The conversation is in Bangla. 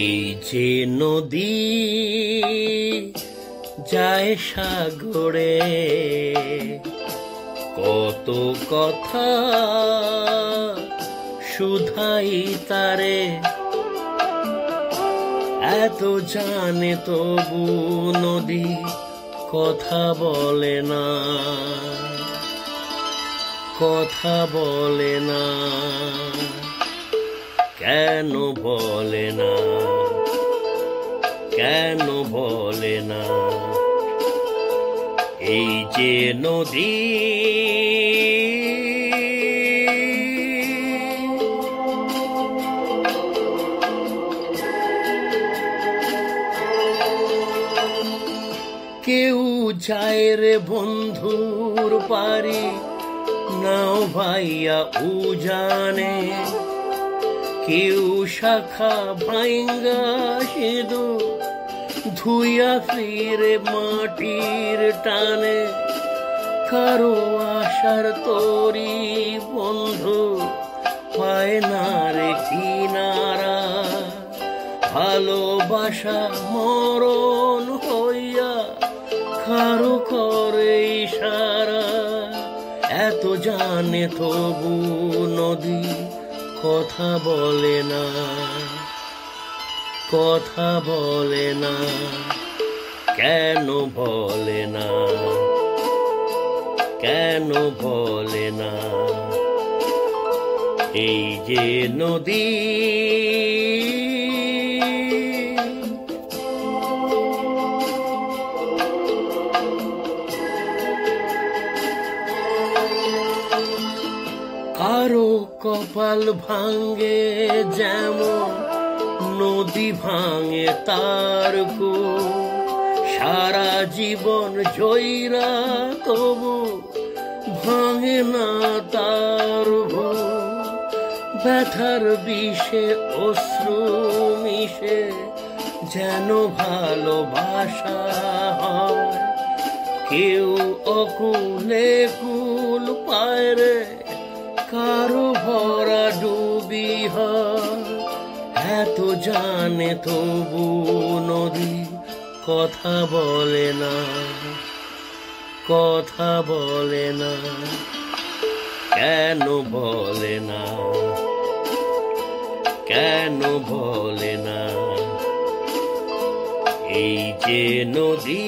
এই যে নদী যায় সাগরে, কত কথা শুধাই তারে, এত জানে তবু নদী কথা বলে না, কথা বলে না। কেন বলে না, কেন বলে না? এই যে নদী কেউ যায় রে বন্ধুর পারি, নাও ভাইয়া উজানে, কেউ শাখা ভাঙ্গা সিঁদু ধুইয়া ফিরে মাটির টানে। কারো আশার তরি বন্ধু পায় না রে কিনারা, ভালোবাসা মরণ হইয়া কারো করে ইশারা। এত জানে তবু নদী কথা বলে না, কথা বলে না। কেন বলে না, কেন বলে না? এই যে নদী কারো কপাল ভাঙে যেমন নদী ভাঙে তার কো, সারা জীবন জয়রা তবু ভাঙে না তার ভো। ব্যথার বিষে অশ্রু মিশে যেন ভালোবাসা হয়, কেউ অকুলে কুল পায় রে, কারো ভরা ডুবি হয়। এত জানে তবু নদী কথা বলে না, কথা বলে না। কেন বলে না, কেন বলে না? এই যে নদী